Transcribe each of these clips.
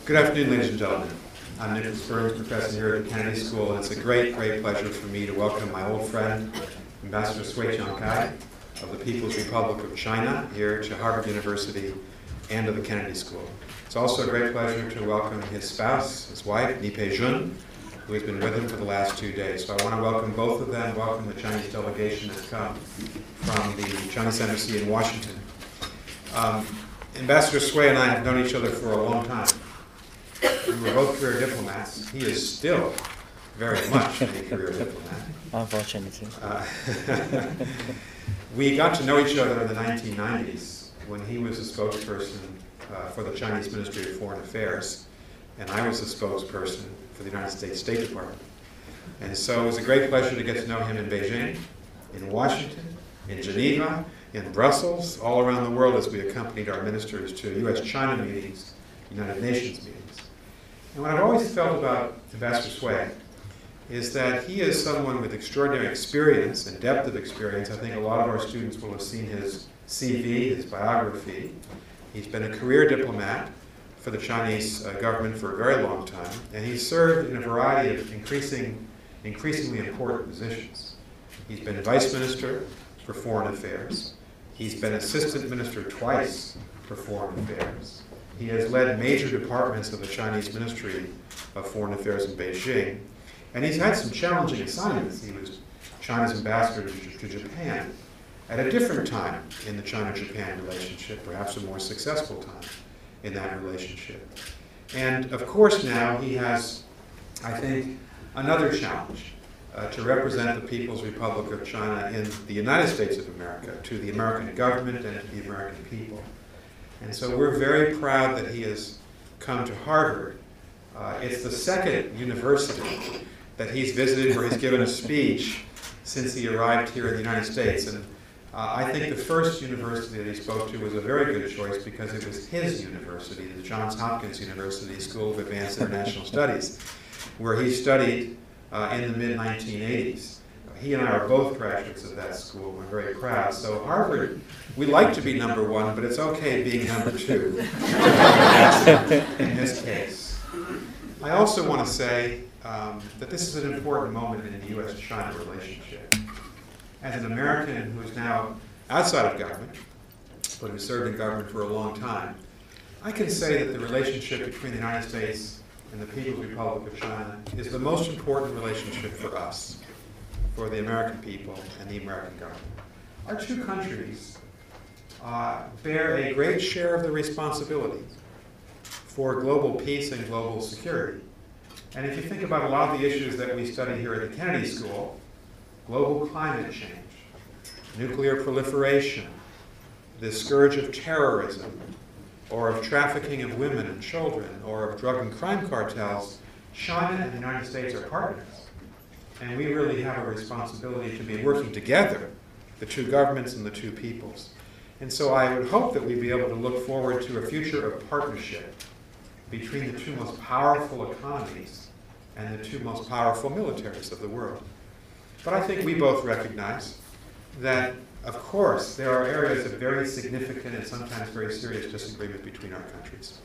Good afternoon, ladies and gentlemen. I'm Nicholas Burns, professor here at the Kennedy School, and it's a great pleasure for me to welcome my old friend, Ambassador Cui Tiankai of the People's Republic of China here to Harvard University and to the Kennedy School. It's also a great pleasure to welcome his spouse, his wife, Ni Pei-jun, who has been with him for the last 2 days. So I want to welcome both of them, welcome the Chinese delegation that's come from the Chinese Embassy in Washington. Ambassador Cui and I have known each other for a long time. We were both career diplomats. He is still very much a career diplomat. Unfortunately. We got to know each other in the 1990s when he was the spokesperson for the Chinese Ministry of Foreign Affairs, and I was the spokesperson for the United States State Department. And so it was a great pleasure to get to know him in Beijing, in Washington, in Geneva, in Brussels, all around the world as we accompanied our ministers to U.S.-China meetings, United Nations meetings. And what I've always felt about Ambassador Cui is that he is someone with extraordinary experience and depth of experience. I think a lot of our students will have seen his CV, his biography. He's been a career diplomat for the Chinese government for a very long time, and he's served in a variety of increasingly important positions. He's been Vice Minister for Foreign Affairs. He's been Assistant Minister twice for Foreign Affairs. He has led major departments of the Chinese Ministry of Foreign Affairs in Beijing. And he's had some challenging assignments. He was China's ambassador to Japan at a different time in the China-Japan relationship, perhaps a more successful time in that relationship. And of course now he has, I think, another challenge to represent the People's Republic of China in the United States of America, to the American government and to the American people. And so we're very proud that he has come to Harvard. It's the second university that he's visited where he's given a speech since he arrived here in the United States. And I think the first university that he spoke to was a very good choice because it was his university, the Johns Hopkins University School of Advanced International Studies, where he studied in the mid-1980s. He and I are both graduates of that school. We're very proud. So Harvard, we like to be number one, but it's okay being number two in this case. I also want to say that this is an important moment in the U.S.-China relationship. As an American who is now outside of government, but who served in government for a long time, I can say that the relationship between the United States and the People's Republic of China is the most important relationship for us, for the American people and the American government. Our two countries bear a great share of the responsibility for global peace and global security. And if you think about a lot of the issues that we study here at the Kennedy School, global climate change, nuclear proliferation, the scourge of terrorism, or of trafficking of women and children, or of drug and crime cartels, China and the United States are partners. And we really have a responsibility to be working together, the two governments and the two peoples. And so I would hope that we'd be able to look forward to a future of partnership between the two most powerful economies and the two most powerful militaries of the world. But I think we both recognize that, of course, there are areas of very significant and sometimes very serious disagreement between our countries.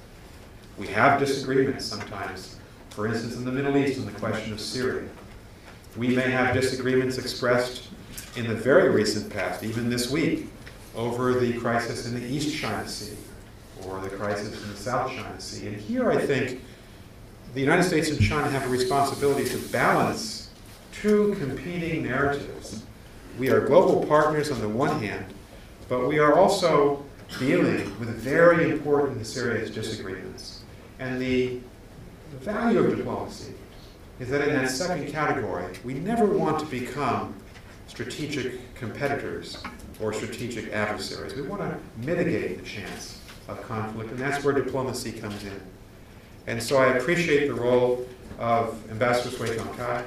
We have disagreements sometimes, for instance, in the Middle East on the question of Syria. We may have disagreements expressed in the very recent past, even this week, over the crisis in the East China Sea or the crisis in the South China Sea. And here I think the United States and China have a responsibility to balance two competing narratives. We are global partners on the one hand, but we are also dealing with very important and serious disagreements. And the value of diplomacy is that in that second category, we never want to become strategic competitors or strategic adversaries. We want to mitigate the chance of conflict, and that's where diplomacy comes in. And so I appreciate the role of Ambassador Cui Tiankai.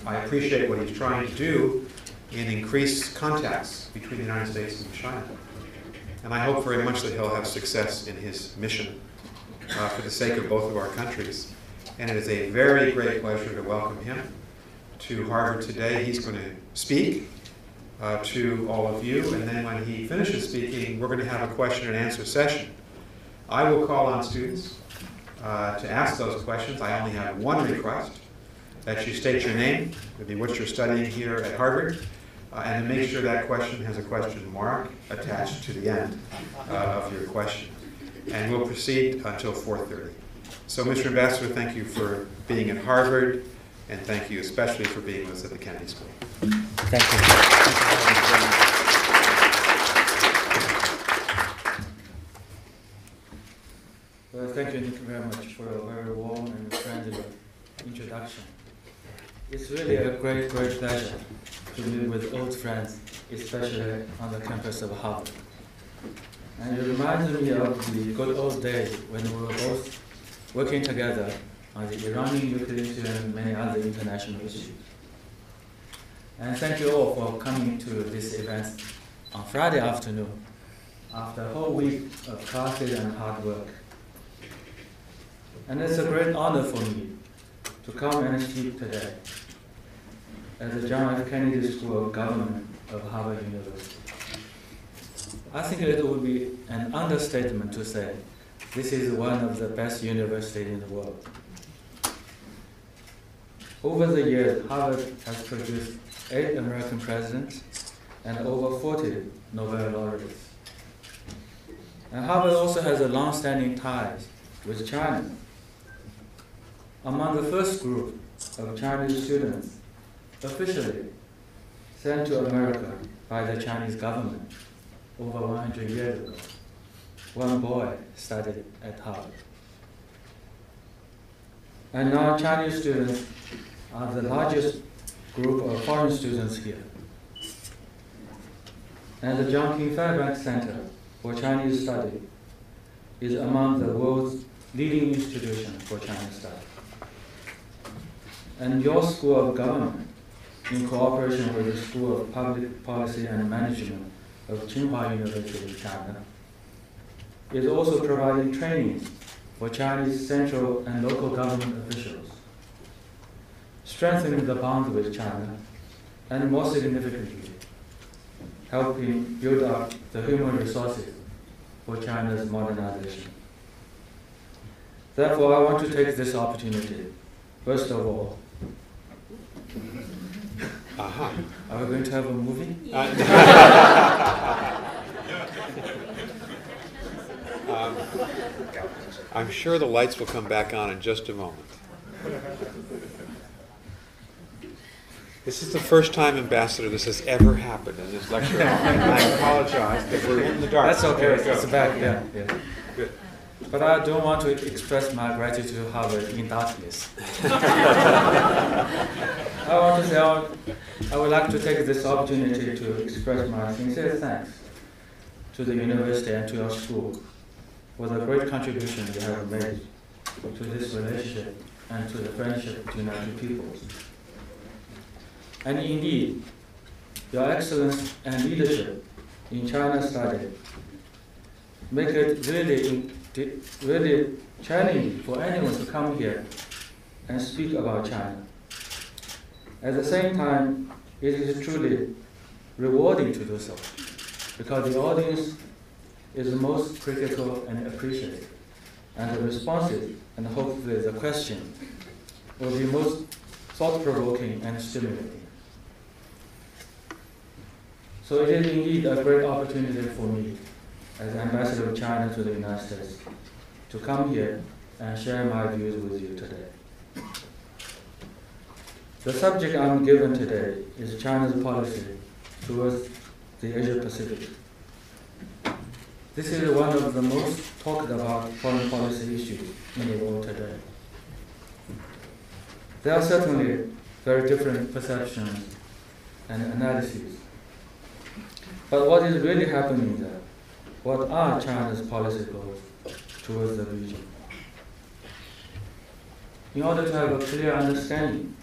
I appreciate what he's trying to do in increased contacts between the United States and China. And I hope very much that he'll have success in his mission for the sake of both of our countries. And it is a very great pleasure to welcome him to Harvard today. He's going to speak to all of you, and then when he finishes speaking, we're going to have a question and answer session. I will call on students to ask those questions, I only have one request, that you state your name, maybe what you're studying here at Harvard, and to make sure that question has a question mark attached to the end of your question. And we'll proceed until 4:30. So, Mr. Ambassador, thank you for being at Harvard, and thank you especially for being with us at the Kennedy School. Thank you. Well, thank you, Nick, very much for a very warm and friendly introduction. It's really a great pleasure to meet with old friends, especially on the campus of Harvard. And it reminds me of the good old days when we were both working together on the Iranian nuclear issue and many other international issues. And thank you all for coming to this event on Friday afternoon, after a whole week of classes and hard work. And it's a great honor for me to come and speak today at the John F. Kennedy School of Government of Harvard University. I think it would be an understatement to say this is one of the best universities in the world. Over the years, Harvard has produced 8 American presidents and over 40 Nobel laureates. And Harvard also has a long-standing ties with China. Among the first group of Chinese students officially sent to America by the Chinese government over 100 years ago, one boy studied at Harvard. And now Chinese students are the largest group of foreign students here. And the John King Fairbanks Center for Chinese Study is among the world's leading institutions for Chinese study. And your School of Government, in cooperation with the School of Public Policy and Management of Tsinghua University in China, is also providing trainings for Chinese central and local government officials, strengthening the bond with China, and more significantly, helping build up the human resources for China's modernization. Therefore, I want to take this opportunity, first of all. Are we going to have a movie? I'm sure the lights will come back on in just a moment. This is the first time, Ambassador, this has ever happened in this lecture hall. And I apologize that we're in the dark. That's okay. It's back. Yeah. Good. But I don't want to express my gratitude to Harvard in darkness. I want to say I would like to take this opportunity to express my sincere thanks to the university and to your school for the great contribution you have made to this relationship and to the friendship between our two peoples. And indeed, your excellence and leadership in China study make it really challenging for anyone to come here and speak about China. At the same time, it is truly rewarding to do so, because the audience is the most critical and appreciative, and the responses and hopefully the question will be most thought-provoking and stimulating. So it is indeed a great opportunity for me, as Ambassador of China to the United States, to come here and share my views with you today. The subject I'm given today is China's policy towards the Asia-Pacific. This is one of the most talked about foreign policy issues in the world today. There are certainly very different perceptions and analyses. But what is really happening there? What are China's policy goals towards the region? In order to have a clear understanding,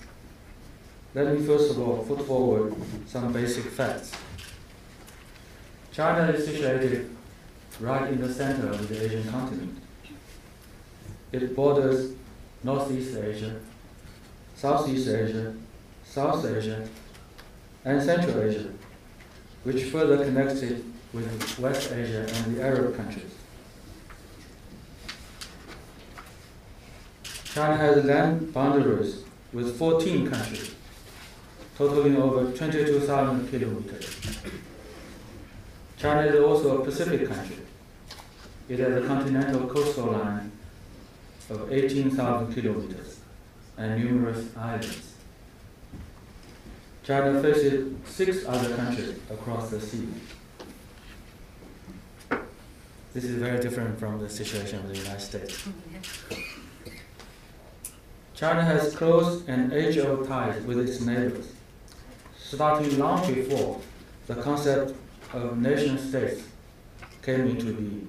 let me first of all put forward some basic facts. China is situated right in the center of the Asian continent. It borders Northeast Asia, Southeast Asia, South Asia, and Central Asia, which further connects it with West Asia and the Arab countries. China has land boundaries with 14 countries, totaling over 22,000 kilometers. China is also a Pacific country. It has a continental coastal line of 18,000 kilometers and numerous islands. China faces 6 other countries across the sea. This is very different from the situation of the United States. China has close and age-old ties with its neighbors, starting long before the concept of nation-states came into being.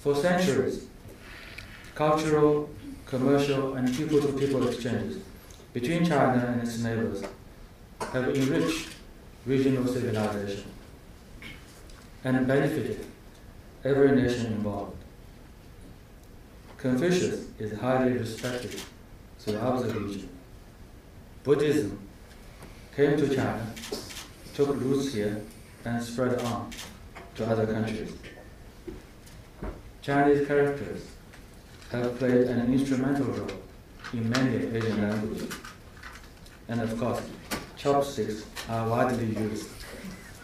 For centuries, cultural, commercial, and people-to-people exchanges between China and its neighbors have enriched regional civilization and benefited every nation involved. Confucius is highly respected throughout the region. Buddhism came to China, took roots here, and spread on to other countries. Chinese characters have played an instrumental role in many Asian languages. And of course, chopsticks are widely used.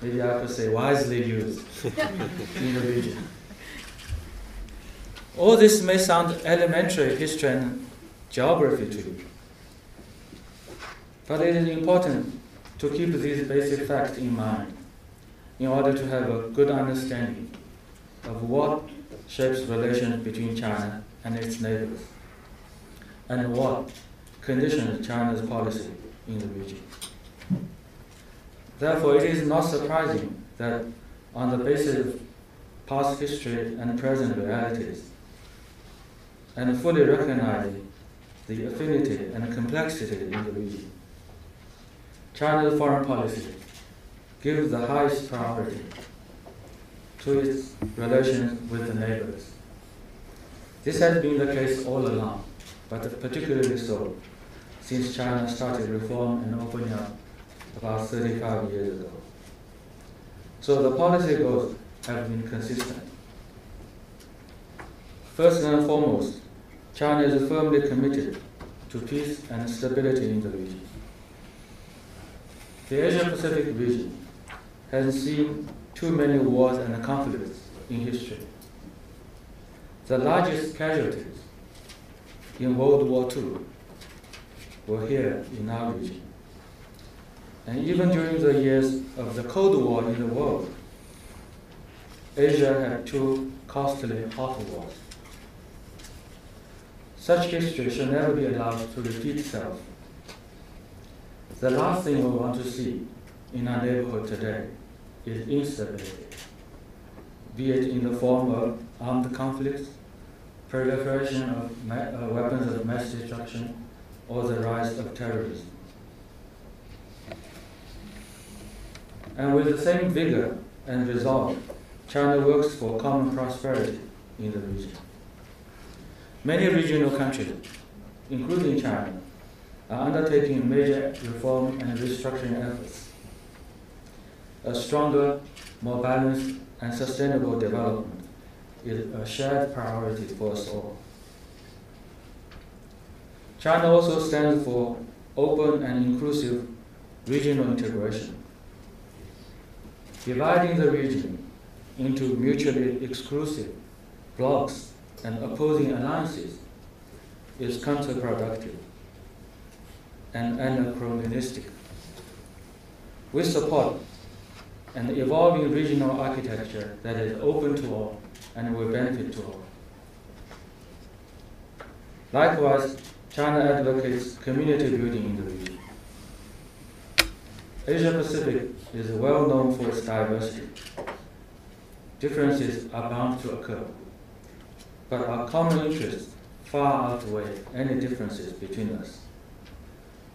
Maybe I could say wisely used in the region. All this may sound elementary history and geography to you, but it is important to keep these basic facts in mind in order to have a good understanding of what shapes relations between China and its neighbors, and what conditions China's policy in the region. Therefore, it is not surprising that on the basis of past history and present realities, and fully recognizing the affinity and complexity in the region, China's foreign policy gives the highest priority to its relations with the neighbors. This has been the case all along, but particularly so since China started reform and opening up about 35 years ago. So the policy goals have been consistent. First and foremost, China is firmly committed to peace and stability in the region. The Asia-Pacific region has seen too many wars and conflicts in history. The largest casualties in World War II were here in our region. And even during the years of the Cold War in the world, Asia had 2 costly hot wars. Such history should never be allowed to repeat itself. The last thing we want to see in our neighborhood today is instability, be it in the form of armed conflicts, proliferation of weapons of mass destruction, or the rise of terrorism. And with the same vigor and resolve, China works for common prosperity in the region. Many regional countries, including China, are undertaking major reform and restructuring efforts. A stronger, more balanced, and sustainable development is a shared priority for us all. China also stands for open and inclusive regional integration. Dividing the region into mutually exclusive blocs and opposing alliances is counterproductive and anachronistic. We support an evolving regional architecture that is open to all and will benefit to all. Likewise, China advocates community building in the region. Asia-Pacific is well known for its diversity. Differences are bound to occur, but our common interests far outweigh any differences between us.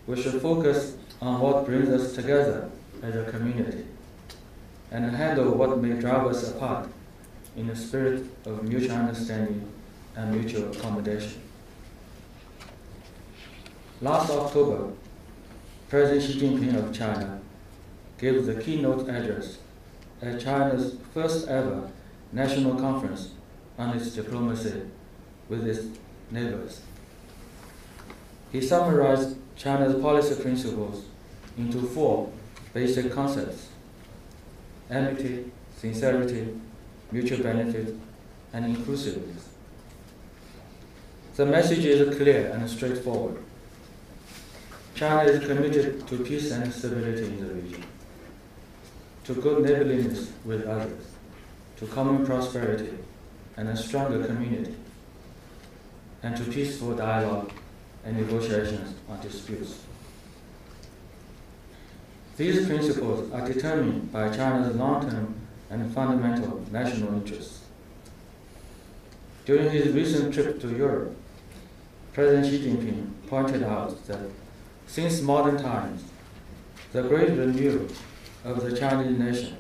We should focus on what brings us together as a community and handle what may drive us apart in a spirit of mutual understanding and mutual accommodation. Last October, President Xi Jinping of China gave the keynote address at China's first ever national conference on its diplomacy with its neighbors. He summarized China's policy principles into 4 basic concepts: amity, sincerity, mutual benefit, and inclusiveness. The message is clear and straightforward. China is committed to peace and stability in the region, to good neighborliness with others, to common prosperity and a stronger community, and to peaceful dialogue and negotiations on disputes. These principles are determined by China's long-term and fundamental national interests. During his recent trip to Europe, President Xi Jinping pointed out that since modern times, the great renewal of the Chinese nation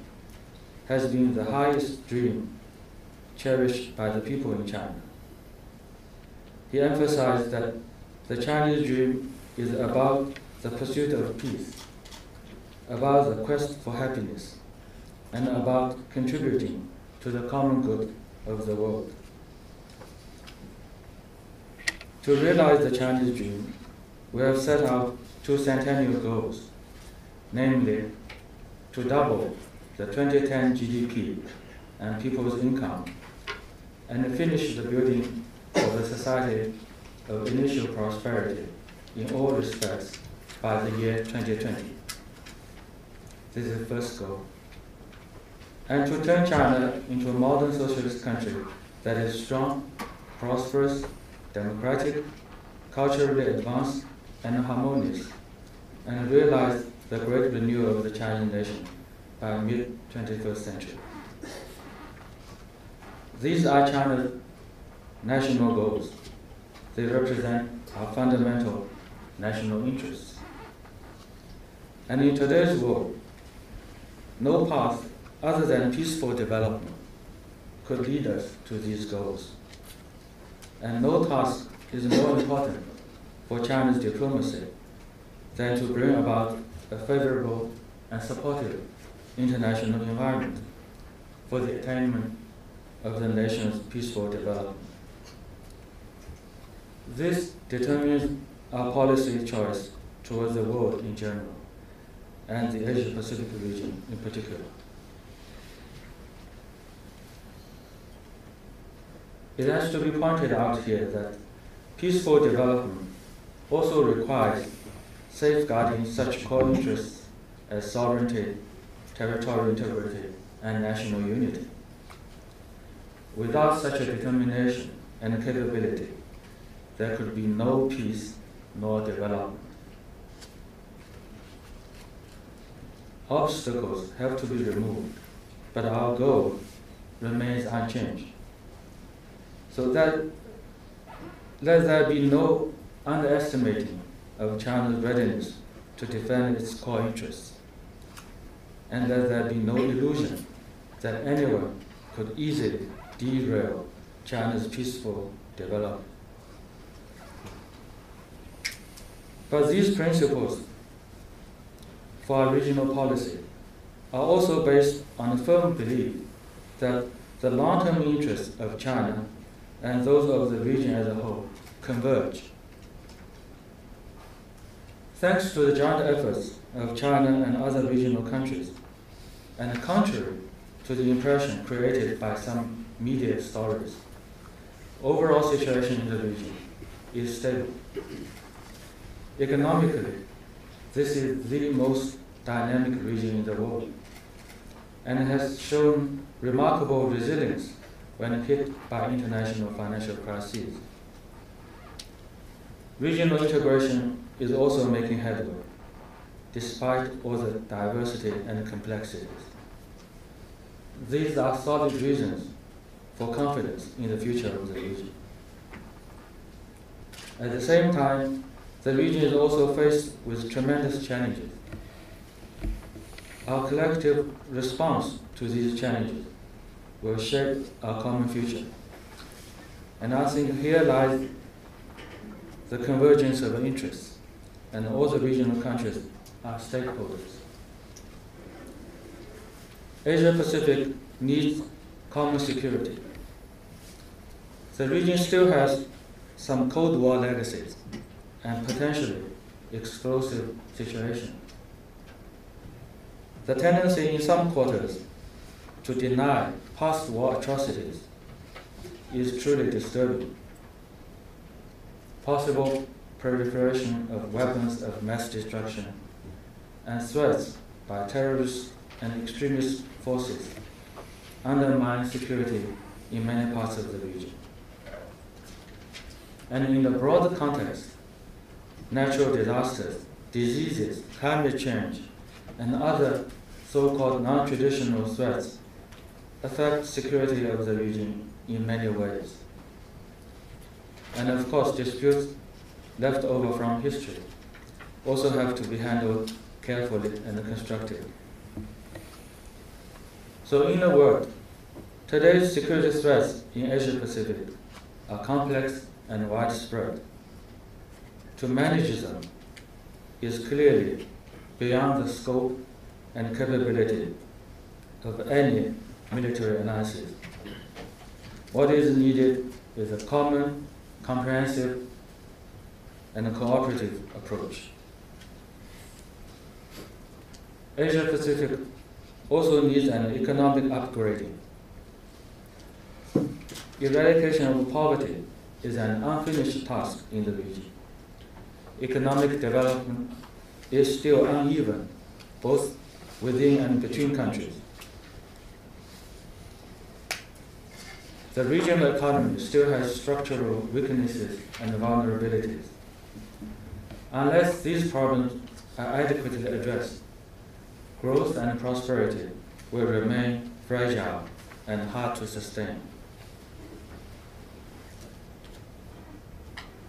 has been the highest dream cherished by the people in China. He emphasized that the Chinese dream is about the pursuit of peace, about the quest for happiness, and about contributing to the common good of the world. To realize the Chinese dream, we have set out 2 centennial goals, namely to double the 2010 GDP and people's income, and finish the building of a society of initial prosperity in all respects by the year 2020. This is the first goal. And to turn China into a modern socialist country that is strong, prosperous, democratic, culturally advanced, and harmonious, and realize the great renewal of the Chinese nation by mid-21st century. These are China's national goals. They represent our fundamental national interests. And in today's world, no path other than peaceful development could lead us to these goals. And no task is more important for China's diplomacy than to bring about a favorable and supportive international environment for the attainment of the nation's peaceful development. This determines our policy choice towards the world in general, and the Asia-Pacific region in particular. It has to be pointed out here that peaceful development also requires safeguarding such core interests as sovereignty, territorial integrity, and national unity. Without such a determination and capability, there could be no peace nor development. Obstacles have to be removed, but our goal remains unchanged. So that let there be no underestimating of China's readiness to defend its core interests, and let there be no illusion that anyone could easily derail China's peaceful development. But these principles for our regional policy are also based on a firm belief that the long-term interests of China and those of the region as a whole converge. Thanks to the joint efforts of China and other regional countries, and contrary to the impression created by some media stories, overall situation in the region is stable. Economically, this is the most dynamic region in the world, and it has shown remarkable resilience when hit by international financial crises. Regional integration is also making headway, despite all the diversity and complexities. These are solid reasons for confidence in the future of the region. At the same time, the region is also faced with tremendous challenges. Our collective response to these challenges will shape our common future. And I think here lies the convergence of interests, and all the regional countries are stakeholders. Asia-Pacific needs common security. The region still has some Cold War legacies and potentially explosive situation. The tendency in some quarters to deny post-war atrocities is truly disturbing. Possible proliferation of weapons of mass destruction and threats by terrorists and extremist forces undermine security in many parts of the region. And in the broader context, natural disasters, diseases, climate change, and other so-called non-traditional threats affect security of the region in many ways. And of course, disputes left over from history also have to be handled carefully and constructively. So in a word, today's security threats in Asia Pacific are complex and widespread. To manage them is clearly beyond the scope and capability of any military analysis. What is needed is a common, comprehensive, and a cooperative approach. Asia Pacific also needs an economic upgrading. Eradication of poverty is an unfinished task in the region. Economic development is still uneven, both within and between countries. The regional economy still has structural weaknesses and vulnerabilities. Unless these problems are adequately addressed, growth and prosperity will remain fragile and hard to sustain.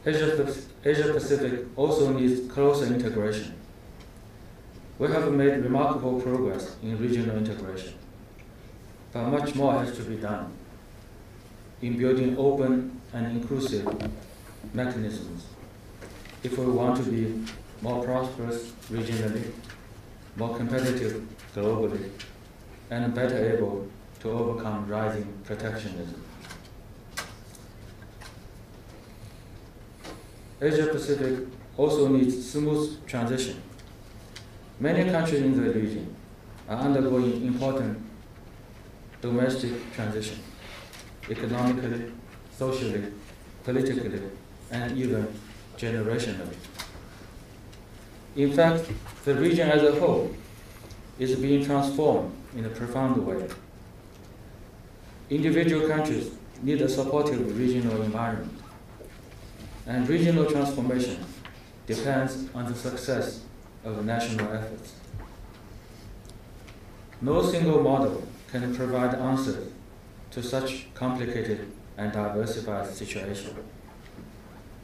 Asia Pacific also needs closer integration. We have made remarkable progress in regional integration, but much more has to be done in building open and inclusive mechanisms if we want to be more prosperous regionally, more competitive globally, and better able to overcome rising protectionism. Asia Pacific also needs smooth transition. Many countries in the region are undergoing important domestic transition, economically, socially, politically, and even generationally. In fact, the region as a whole is being transformed in a profound way. Individual countries need a supportive regional environment, and regional transformation depends on the success of national efforts. No single model can provide answers to such complicated and diversified situation.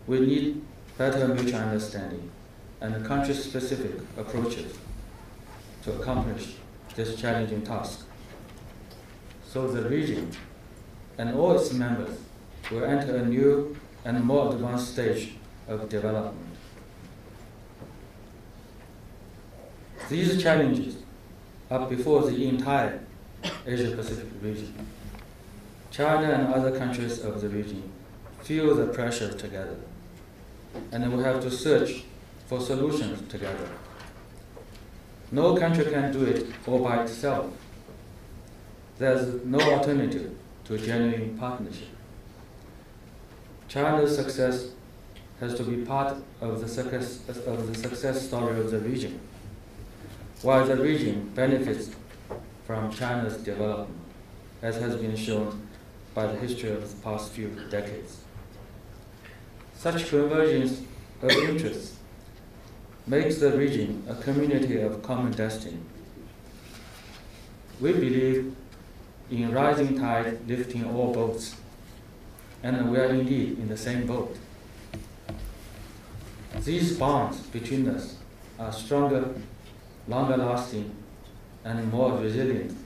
We need better mutual understanding and country-specific approaches to accomplish this challenging task. So the region and all its members will enter a new and more advanced stage of development. These challenges are before the entire Asia-Pacific region. China and other countries of the region feel the pressure together, and we have to search for solutions together. No country can do it all by itself. There's no alternative to genuine partnership. China's success has to be part of the success story of the region, while the region benefits from China's development, as has been shown by the history of the past few decades. Such convergence of interests makes the region a community of common destiny. We believe in rising tide lifting all boats, and we are indeed in the same boat. These bonds between us are stronger, longer lasting, and more resilient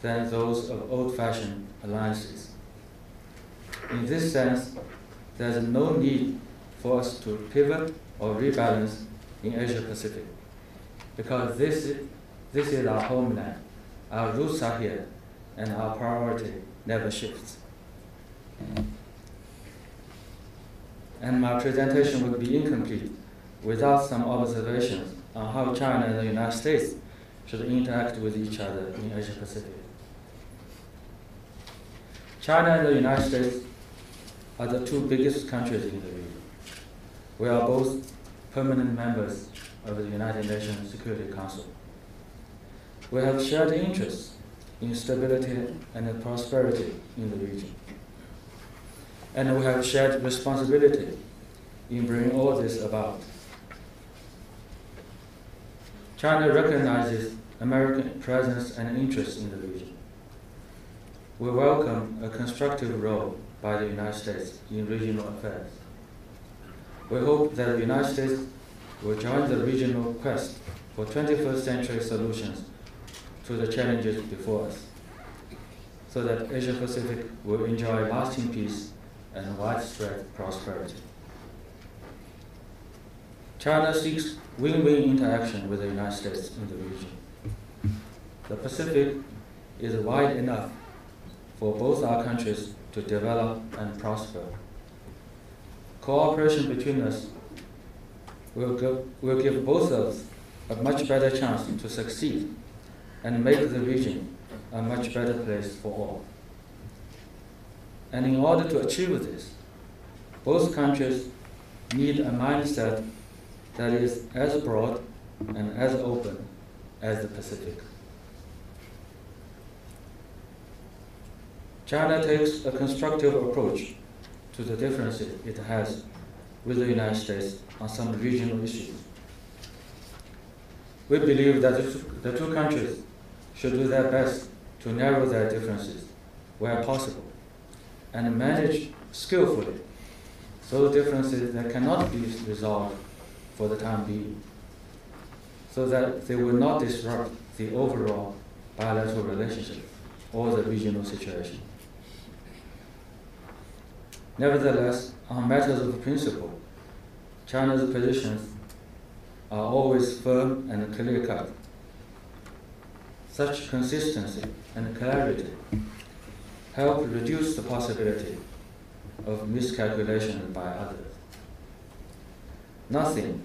than those of old-fashioned alliances. In this sense, there is no need for us to pivot or rebalance in Asia Pacific, because this is our homeland, our roots are here, and our priority never shifts. and my presentation would be incomplete without some observations on how China and the United States should interact with each other in Asia Pacific. China and the United States are the two biggest countries in the region. We are both permanent members of the United Nations Security Council. We have shared interests in stability and prosperity in the region. And we have shared responsibility in bringing all this about. China recognizes American presence and interest in the region. We welcome a constructive role by the United States in regional affairs. We hope that the United States will join the regional quest for 21st century solutions to the challenges before us, so that Asia Pacific will enjoy lasting peace and widespread prosperity. China seeks win-win interaction with the United States in the region. The Pacific is wide enough for both our countries to develop and prosper. Cooperation between us will give both of us a much better chance to succeed and make the region a much better place for all. And in order to achieve this, both countries need a mindset that is as broad and as open as the Pacific. China takes a constructive approach to the differences it has with the United States on some regional issues. We believe that the two countries should do their best to narrow their differences where possible and manage skillfully those differences that cannot be resolved for the time being, so that they will not disrupt the overall bilateral relationship or the regional situation. Nevertheless, on matters of principle, China's positions are always firm and clear-cut. Such consistency and clarity help reduce the possibility of miscalculation by others. Nothing,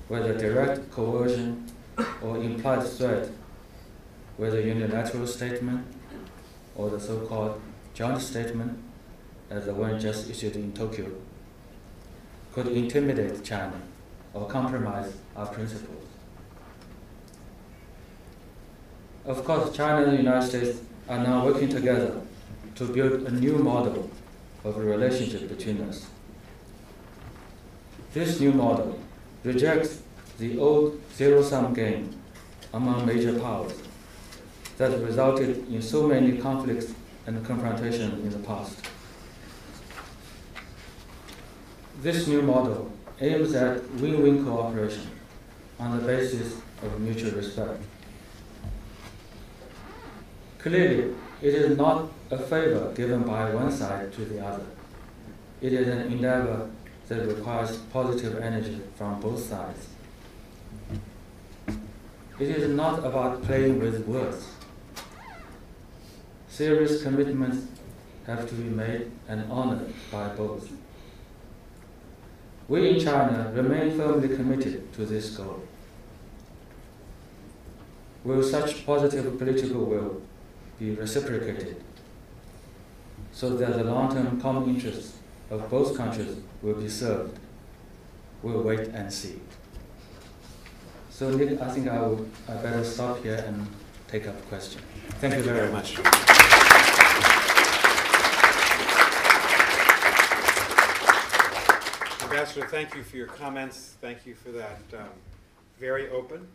whether direct coercion or implied threat, whether unilateral statement or the so-called joint statement, as the one just issued in Tokyo, could intimidate China or compromise our principles. Of course, China and the United States are now working together to build a new model of a relationship between us. This new model rejects the old zero-sum game among major powers that resulted in so many conflicts and confrontation in the past. This new model aims at win-win cooperation on the basis of mutual respect. Clearly, it is not a favor given by one side to the other. It is an endeavor that requires positive energy from both sides. It is not about playing with words. Serious commitments have to be made and honored by both. We in China remain firmly committed to this goal. Will such positive political will be reciprocated so that the long-term common interests of both countries will be served? We'll wait and see. So Nick, I think I better stop here and take up a question. Thank you very much. Ambassador, thank you for your comments. Thank you for that very open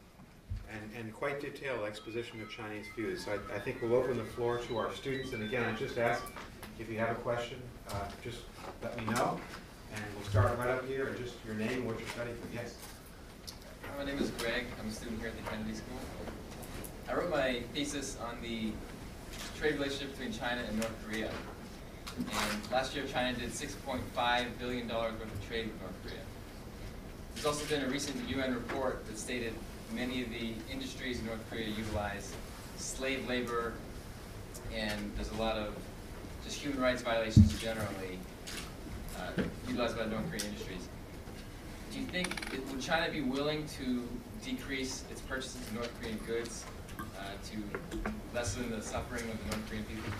and quite detailed exposition of Chinese views. So I think we'll open the floor to our students. And again, I just ask if you have a question, just let me know. And we'll start right up here and just your name, what you're studying. Yes. My name is Greg. I'm a student here at the Kennedy School. I wrote my thesis on the trade relationship between China and North Korea. And last year, China did $6.5 billion worth of trade with North Korea. There's also been a recent UN report that stated many of the industries in North Korea utilize slave labor, and there's a lot of just human rights violations generally utilized by North Korean industries. Do you think, would China be willing to decrease its purchases of North Korean goods to lessen the suffering of the North Korean people?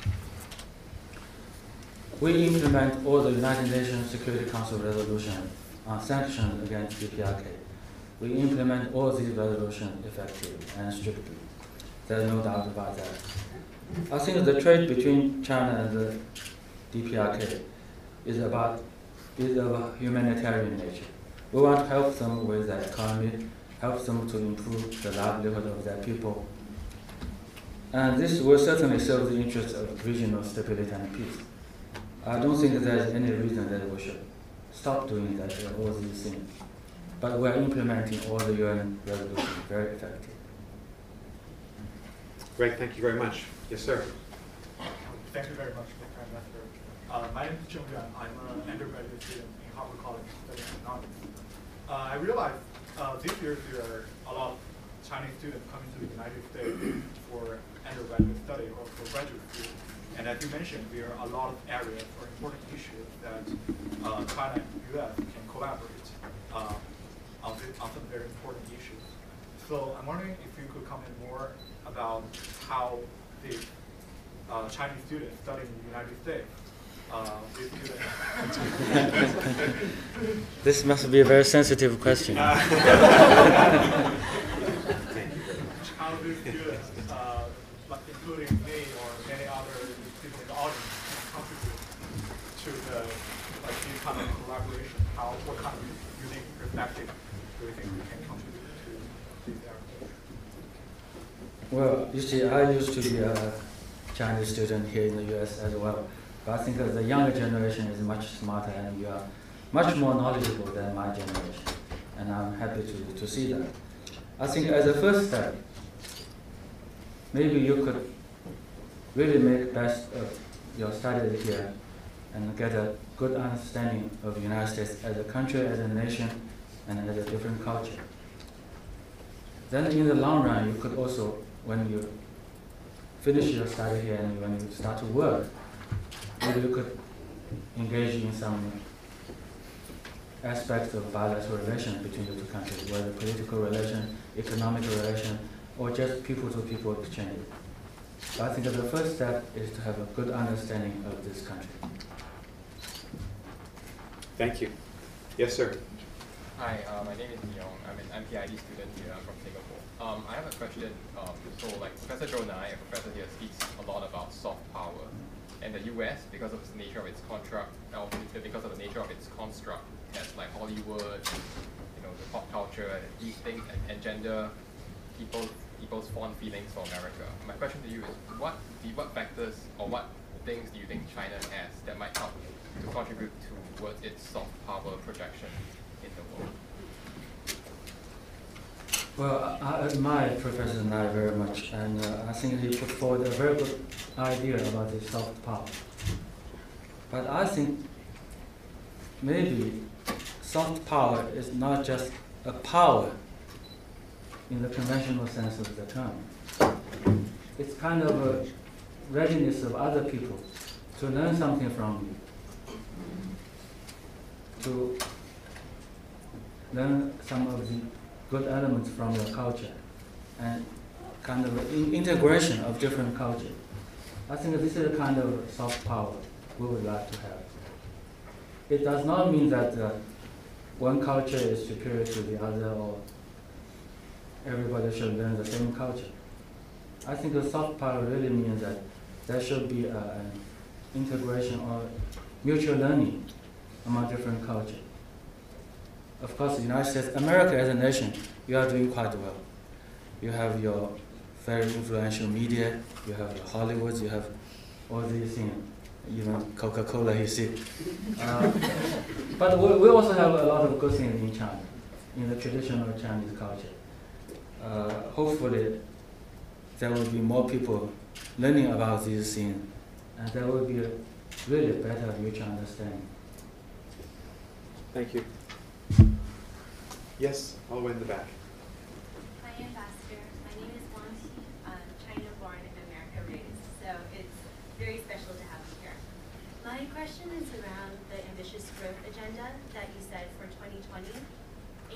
We implement all the United Nations Security Council resolution on sanctions against DPRK. We implement all these resolutions effectively and strictly. There's no doubt about that. I think the trade between China and the DPRK is of humanitarian nature. We want to help them with their economy, help them to improve the livelihood of their people. And this will certainly serve the interests of regional stability and peace. I don't think there's any reason that we should stop doing that, all these things. But we're implementing all the UN resolutions very effectively. Greg, thank you very much. Yes, sir. Thank you very much, Dr. Ambassador. My name is Jung Yuan. I'm an undergraduate student in Harvard College studying economics. I realize this year there are a lot of Chinese students coming to the United States for undergraduate study or for graduate school. And as you mentioned, there are a lot of areas or important issues that China and U.S. can collaborate on some very important issues. So I'm wondering if you could comment more about how the Chinese students studying in the United States, This must be a very sensitive question. how these students, like including me or many other people in the audience, can contribute to the this kind of collaboration? What kind of unique perspective do you think we can contribute to these areas? Well, you see, I used to be a Chinese student here in the U.S. as well. But I think that the younger generation is much smarter and you are much more knowledgeable than my generation. And I'm happy to see that. I think as a first step, maybe you could really make best of your studies here and get a good understanding of the United States as a country, as a nation, and as a different culture. Then in the long run, you could also, when you finish your study here and when you start to work, maybe you could engage in some aspects of bilateral relations between the two countries, whether political relation, economic relation, or just people-to-people exchange. But I think that the first step is to have a good understanding of this country. Thank you. Yes, sir. Hi, my name is Neong. I'm an MPID student here. I'm from Singapore. I have a question. So, like Professor Joe Nye, a professor here, speaks a lot about soft power, and the U.S. because of the nature of its construct, because of the nature of its construct, has like Hollywood, the pop culture, and these things engender people's fond feelings for America. My question to you is, what factors or what things do you think China has that might help to contribute towards its soft power projection in the world? Well, I admire Professor Nye very much, and I think he put forward a very good idea about the soft power. But I think maybe soft power is not just a power in the conventional sense of the term. It's kind of a readiness of other people to learn something from you, to learn some of the good elements from your culture, and kind of integration of different cultures. I think this is a kind of soft power we would like to have. It does not mean that one culture is superior to the other or everybody should learn the same culture. I think the soft power really means that there should be an integration or mutual learning among different cultures. Of course, the United States, America as a nation, you are doing quite well. You have your very influential media, you have the Hollywoods, you have all these things, even Coca-Cola, you see. But we also have a lot of good things in China, in the traditional Chinese culture. Hopefully, there will be more people learning about these things, and there will be a really better mutual understanding. Thank you. Yes, all the way in the back. Hi, Ambassador. My name is Wang Xi. I'm China born and America raised, so it's very special to have you here. My question is around the ambitious growth agenda that you said for 2020.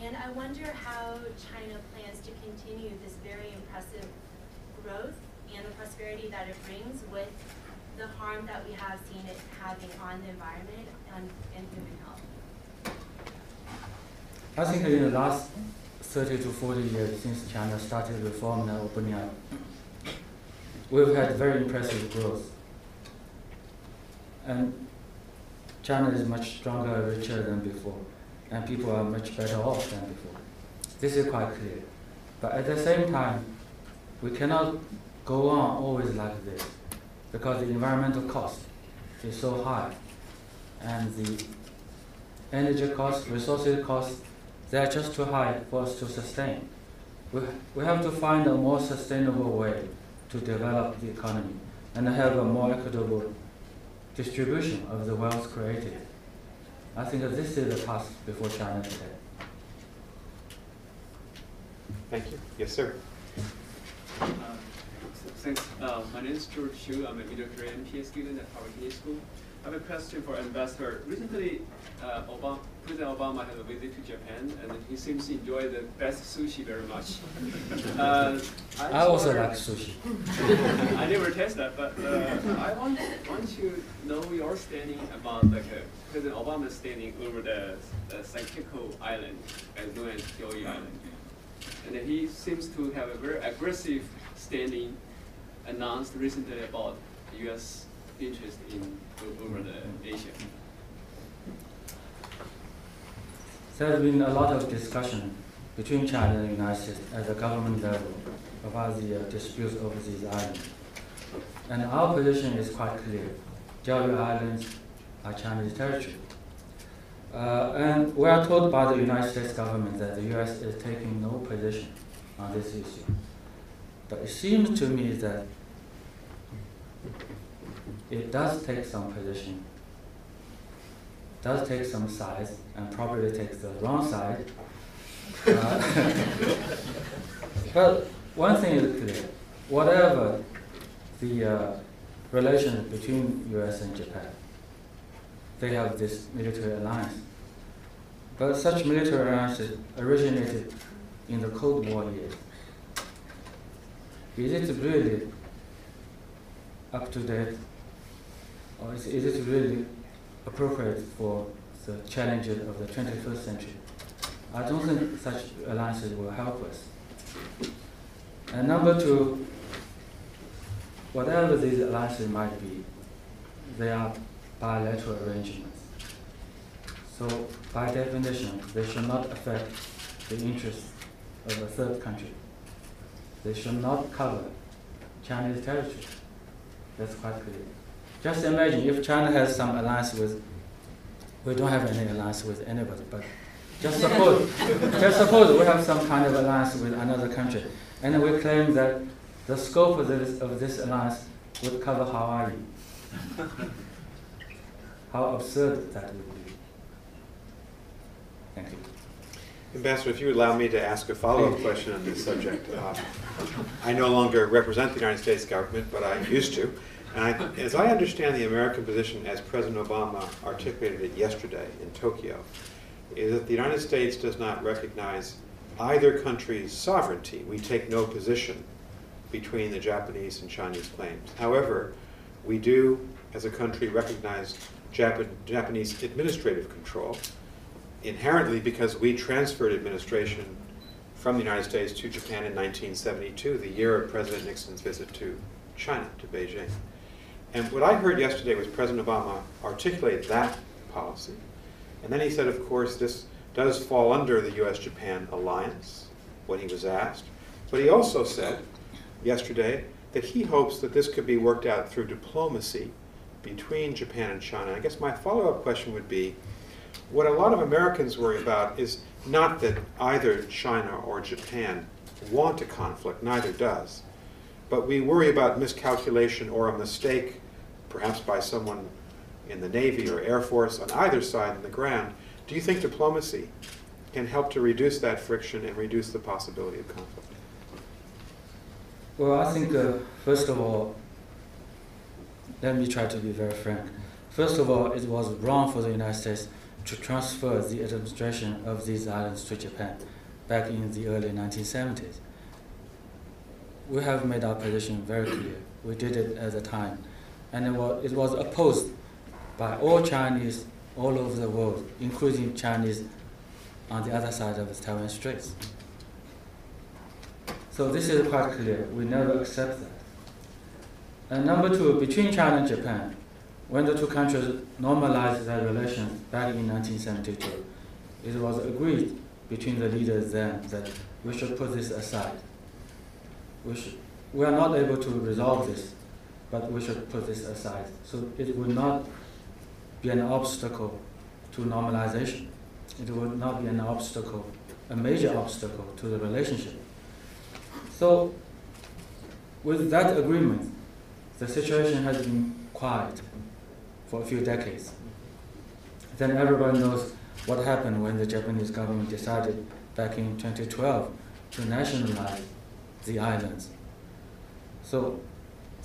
And I wonder how China plans to continue this very impressive growth and the prosperity that it brings with the harm that we have seen it having on the environment and human health. I think in the last 30 to 40 years since China started reform and opening up, we've had very impressive growth. And China is much stronger, richer than before, and people are much better off than before. This is quite clear. But at the same time, we cannot go on always like this, because the environmental cost is so high, and the energy cost, resources cost, they are just too high for us to sustain. We have to find a more sustainable way to develop the economy and have a more equitable distribution of the wealth created. I think that this is the task before China today. Thank you. Yes, sir. Thanks. My name is George Xu. I'm a middle career MPA student at Harvard Kennedy School. I have a question for Ambassador. Recently, President Obama had a visit to Japan, and he seems to enjoy the best sushi very much. I also like sushi. I never tasted that, but I want to know your standing about President Obama's standing over the Sakiko Island, as known as Kyoto Island. And he seems to have a very aggressive standing announced recently about U.S. interest in over the Asia. There's been a lot of discussion between China and the United States at the government level about the disputes over these islands. And our position is quite clear. Jeju Islands are Chinese territory. And we are told by the United States government that the U.S. is taking no position on this issue. But it seems to me that it does take some position, does take some sides, and probably takes the wrong side. But one thing is clear. Whatever the relations between U.S. and Japan, they have this military alliance. But such military alliances originated in the Cold War years. Is it really up to date, or is it really appropriate for the challenges of the 21st century? I don't think such alliances will help us. And number two, whatever these alliances might be, they are bilateral arrangements. So by definition, they should not affect the interests of a third country. They should not cover Chinese territory. That's quite clear. Just imagine if China has some alliance with, we don't have any alliance with anybody, but just suppose we have some kind of alliance with another country, and we claim that the scope of this alliance would cover Hawaii. How absurd that would be. Thank you. Ambassador, if you would allow me to ask a follow-up question on this subject. I no longer represent the United States government, but I used to. And as I understand the American position as President Obama articulated it yesterday in Tokyo, is that the United States does not recognize either country's sovereignty. We take no position between the Japanese and Chinese claims. However, we do, as a country, recognize Japanese administrative control, inherently because we transferred administration from the United States to Japan in 1972, the year of President Nixon's visit to China, to Beijing. And what I heard yesterday was President Obama articulate that policy. And then he said, of course, this does fall under the U.S.-Japan alliance, when he was asked. But he also said yesterday that he hopes that this could be worked out through diplomacy between Japan and China. I guess my follow-up question would be, what a lot of Americans worry about is not that either China or Japan want a conflict, neither does. But we worry about miscalculation or a mistake, perhaps by someone in the Navy or Air Force on either side on the ground. Do you think diplomacy can help to reduce that friction and reduce the possibility of conflict? Well, I think, first of all, let me try to be very frank. First of all, it was wrong for the United States to transfer the administration of these islands to Japan back in the early 1970s. We have made our position very clear. We did it at the time. And it was opposed by all Chinese all over the world, including Chinese on the other side of the Taiwan Straits. So this is quite clear. We never accept that. And number two, between China and Japan, when the two countries normalized their relations back in 1972, it was agreed between the leaders then that we should put this aside. We are not able to resolve this, but we should put this aside. So it would not be an obstacle to normalization. It would not be an obstacle, a major obstacle to the relationship. So with that agreement, the situation has been quiet for a few decades. Then everyone knows what happened when the Japanese government decided back in 2012 to nationalize the islands. So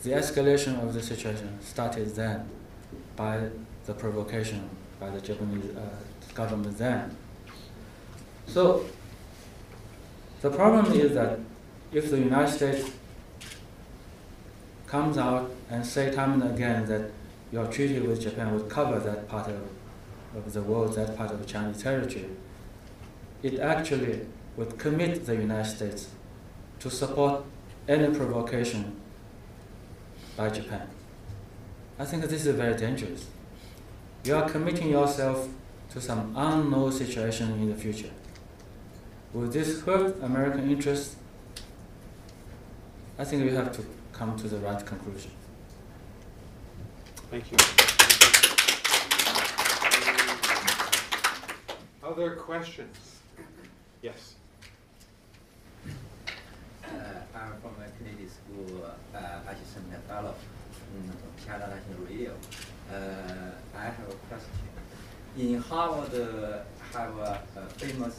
the escalation of the situation started then by the provocation by the Japanese government then. So the problem is that if the United States comes out and say time and again that your treaty with Japan would cover that part of the world, that part of Chinese territory, it actually would commit the United States to support any provocation by Japan. I think this is very dangerous. You are committing yourself to some unknown situation in the future. Will this hurt American interests? I think you have to come to the right conclusion. Thank you. Other questions? Yes. I'm from a Canadian school assistant fellow from ChinaJapan Relations. I have a question. In Harvard, have a famous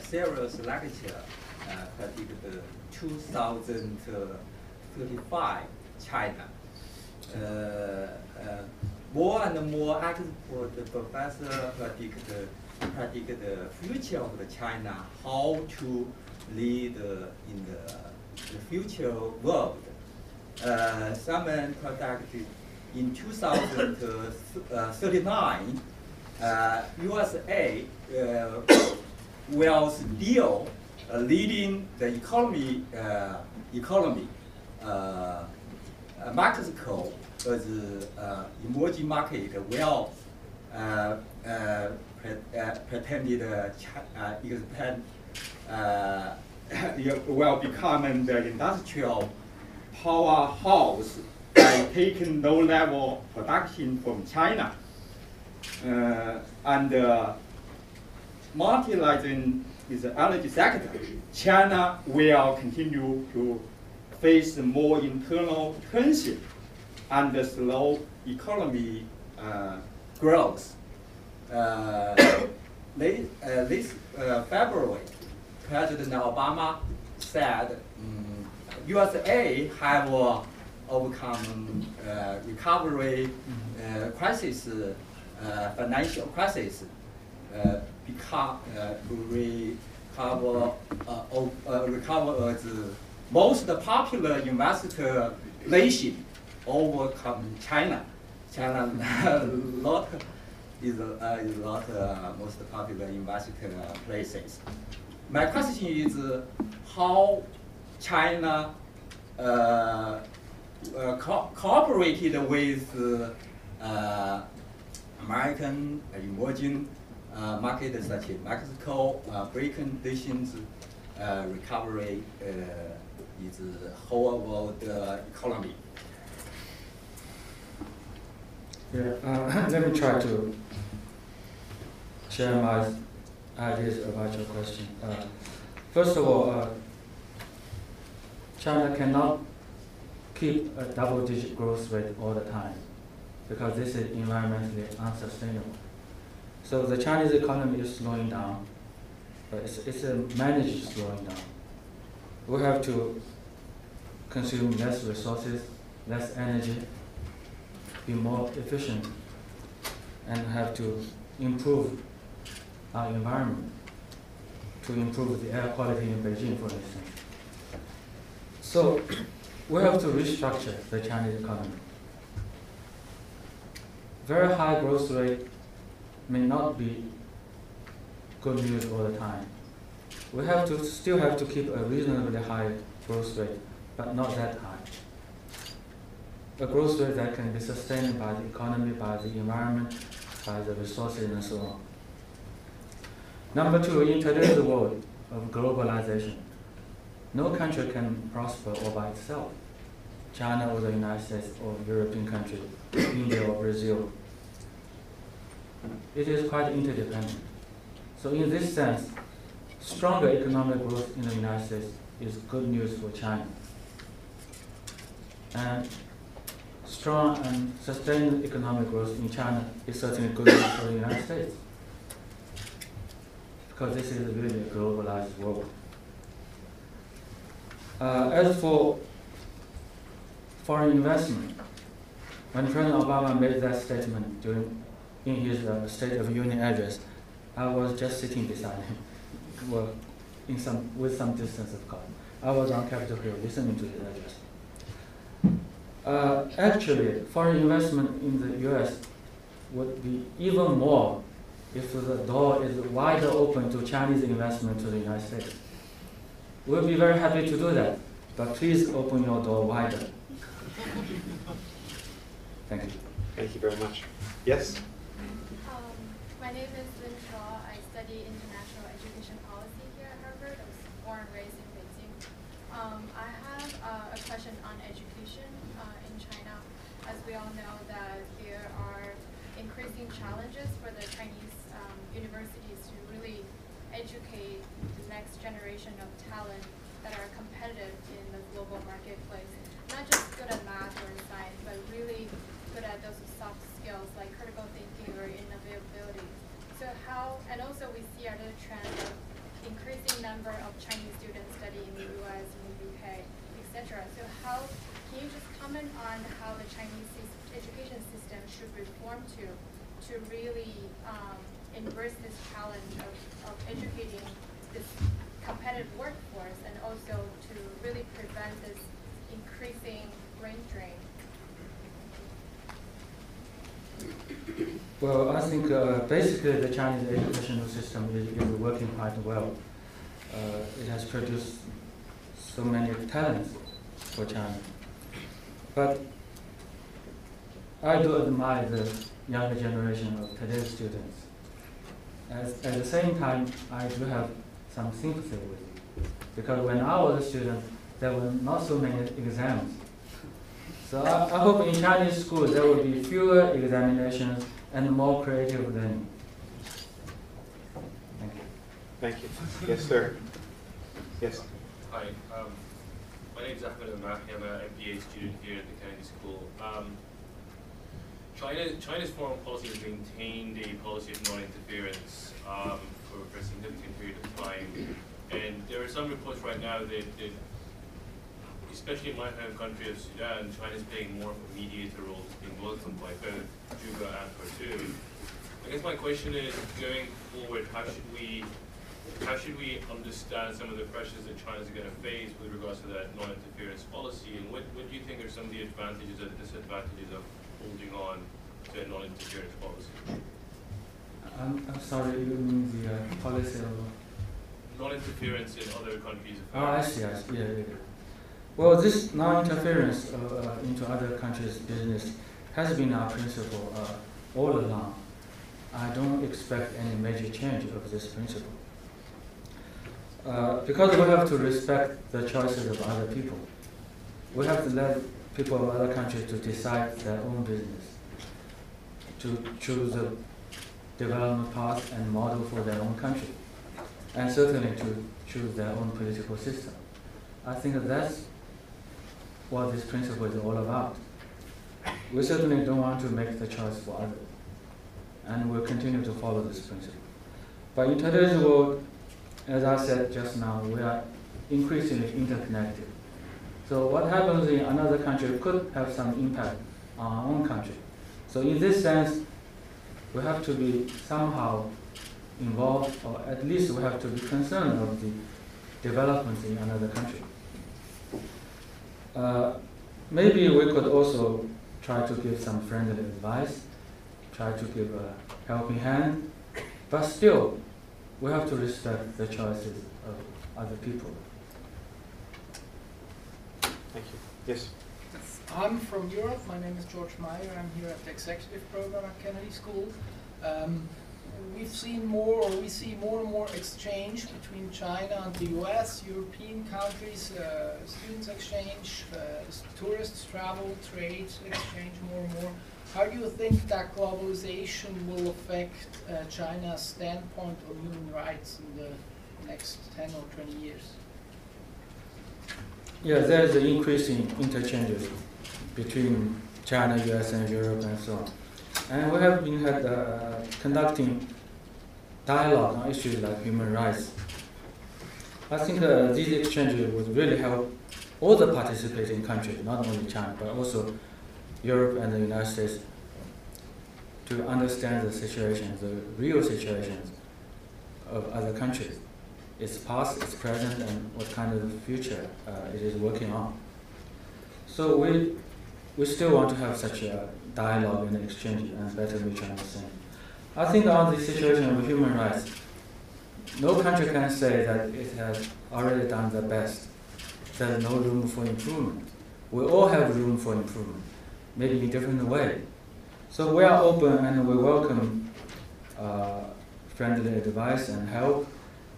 serious lecture predicted 2035 China. More and more expert professors predict the future of the China, how to lead in the future world. Someone predicted in 2039, USA will still leading the economy. Mexico as emerging market will pretended expand will become an industrial powerhouse by taking low-level production from China and multilateralism is the energy sector. China will continue to face more internal tension and slow economy growth. This February, President Obama said USA have overcome recovery crisis, financial crisis, recover as most popular investor nation overcome China. China is not most popular investor places. My question is how China cooperated with American emerging markets such as Mexico, preconditions recovery is the whole world economy. Yeah, let me try to share my ideas about your question. First of all, China cannot keep a double-digit growth rate all the time because this is environmentally unsustainable. So the Chinese economy is slowing down, but it's a managed slowing down. We have to consume less resources, less energy, be more efficient and have to improve our environment, to improve the air quality in Beijing, for instance. So we have to restructure the Chinese economy. Very high growth rate may not be good news all the time. We have to still have to keep a reasonably high growth rate, but not that high. A growth rate that can be sustained by the economy, by the environment, by the resources, and so on. Number two, in today's world of globalization, no country can prosper all by itself. China or the United States or European country, India or Brazil. It is quite interdependent. So in this sense, stronger economic growth in the United States is good news for China. And strong and sustained economic growth in China is certainly good news for the United States, because this is really a globalized world. As for foreign investment, when President Obama made that statement in his State of the Union address, I was just sitting beside him, well, with some distance of course. I was on Capitol Hill listening to his address. Actually, foreign investment in the U.S. would be even more if the door is wider open to Chinese investment to the United States. We'll be very happy to do that, but please open your door wider. Thank you. Thank you very much. Yes? My name is Lynn Shaw. I study international education policy here at Harvard. I was born and raised in Beijing. I have a question on education in China. As we all know that there are increasing challenges for the Chinese universities to really educate the next generation of talent that are competitive in the global marketplace. Not just good at math or science, but really good at those soft skills like critical thinking or innovability. So and also we see another trend of increasing number of Chinese students studying in the U.S., in the UK, etc. So can you just comment on how the Chinese education system should reform to really embrace this challenge of educating this competitive workforce, and also to really prevent this increasing brain drain? Well, I think basically the Chinese educational system is working quite well. It has produced so many talents for China. But I do admire the younger generation of today's students. At the same time, I do have some sympathy with it, because when I was a student, there were not so many exams. So I hope in Chinese schools there will be fewer examinations and more creative learning. Thank you. Thank you. Yes, sir. Yes. Hi. My name is Ahmed Al-Mahi. I'm an MBA student here at the Kennedy School. China's foreign policy has maintained a policy of non-interference for a significant period of time. And there are some reports right now that especially in my home country of Sudan, China is playing more of a mediator role, being welcomed by both Juba and Khartoum. I guess my question is, going forward, how should we understand some of the pressures that China is going to face with regards to that non-interference policy, and what do you think are some of the advantages and disadvantages of holding on to a non-interference policy? I'm sorry, you mean the policy of non-interference in other countries' affairs? Oh, I see. Yeah. Well, this non-interference into other countries' business has been our principle all along. I don't expect any major change of this principle. Because we have to respect the choices of other people. We have to let people of other countries to decide their own business, to choose a development path and model for their own country, and certainly to choose their own political system. I think that's what this principle is all about. We certainly don't want to make the choice for others, and we'll continue to follow this principle. But in today's world, as I said just now, we are increasingly interconnected. So what happens in another country could have some impact on our own country. So in this sense, we have to be somehow involved, or at least we have to be concerned of the developments in another country. Maybe we could also try to give some friendly advice, try to give a helping hand, but still, we have to respect the choices of other people. Thank you. Yes? I'm from Europe. My name is George Meyer. I'm here at the executive program at Kennedy School. We see more and more exchange between China and the U.S., European countries, students exchange, tourists travel, trade exchange more and more. How do you think that globalization will affect China's standpoint on human rights in the next 10 or 20 years? Yeah, there is an increasing interchanges between China, U.S., and Europe, and so on. And we have been conducting dialogue on issues like human rights. I think these exchanges would really help all the participating countries, not only China, but also Europe and the United States, to understand the situation, the real situations of other countries, its past, its present, and what kind of future it is working on. So we still want to have such a dialogue and exchange and better mutual understanding. I think on the situation of human rights, no country can say that it has already done the best. There's no room for improvement. We all have room for improvement, maybe in different way. So we are open and we welcome friendly advice and help,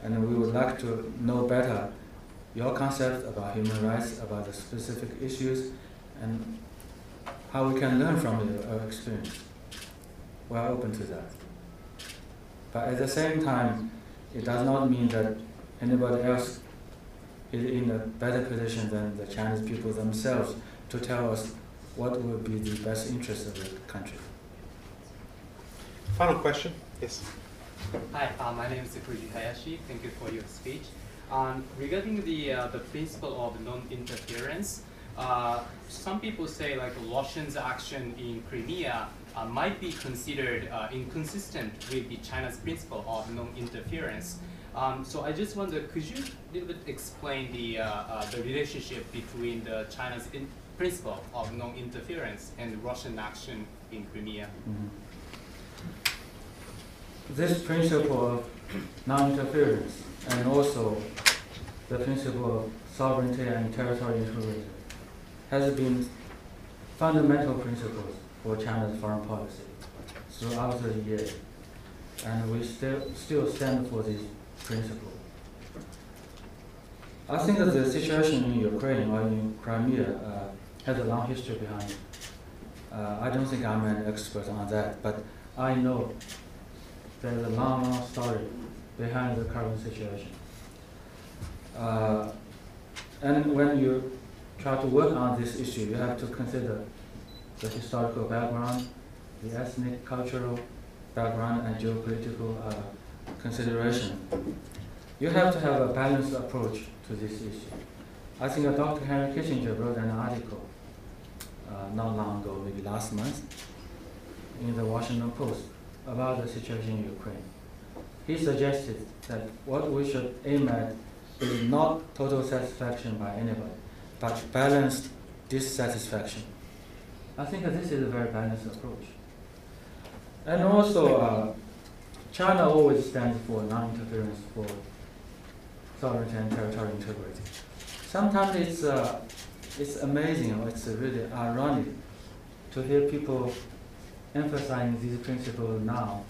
and we would like to know better your concept about human rights, about the specific issues, and how we can learn from your experience. We are open to that. But at the same time, it does not mean that anybody else is in a better position than the Chinese people themselves to tell us what would be the best interest of the country. Final question? Yes. Hi, my name is Cui Tiankai. Thank you for your speech. Regarding the principle of non-interference, some people say like Russia's action in Crimea might be considered inconsistent with the China's principle of non-interference. So I just wonder, could you a little bit explain the relationship between the China's principle of non-interference and Russian action in Crimea? Mm-hmm. This principle of non-interference and also the principle of sovereignty and territorial integrity has been fundamental principles for China's foreign policy throughout the years, and we still stand for this principle. I think that the situation in Ukraine or in Crimea has a long history behind it. I don't think I'm an expert on that, but I know there's a long, long story behind the current situation. And when you try to work on this issue, you have to consider the historical background, the ethnic, cultural background, and geopolitical consideration. You have to have a balanced approach to this issue. I think Dr. Henry Kissinger wrote an article not long ago, maybe last month, in the Washington Post about the situation in Ukraine. He suggested that what we should aim at is not total satisfaction by anybody, but balanced dissatisfaction. I think that this is a very balanced approach. And also, China always stands for non-interference, for sovereignty and territorial integrity. Sometimes it's amazing, or it's really ironic to hear people emphasizing these principles now,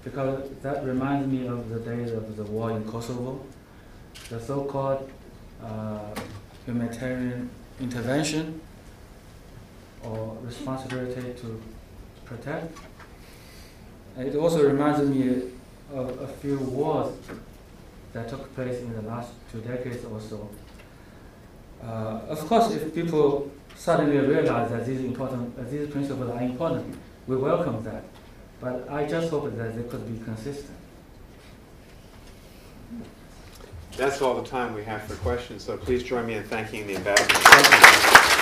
because that reminds me of the days of the war in Kosovo, the so-called humanitarian intervention or responsibility to protect. And it also reminds me of a few wars that took place in the last 2 decades or so. Of course, if people suddenly realize that these principles are important, we welcome that. But I just hope that they could be consistent. That's all the time we have for questions, so please join me in thanking the ambassador.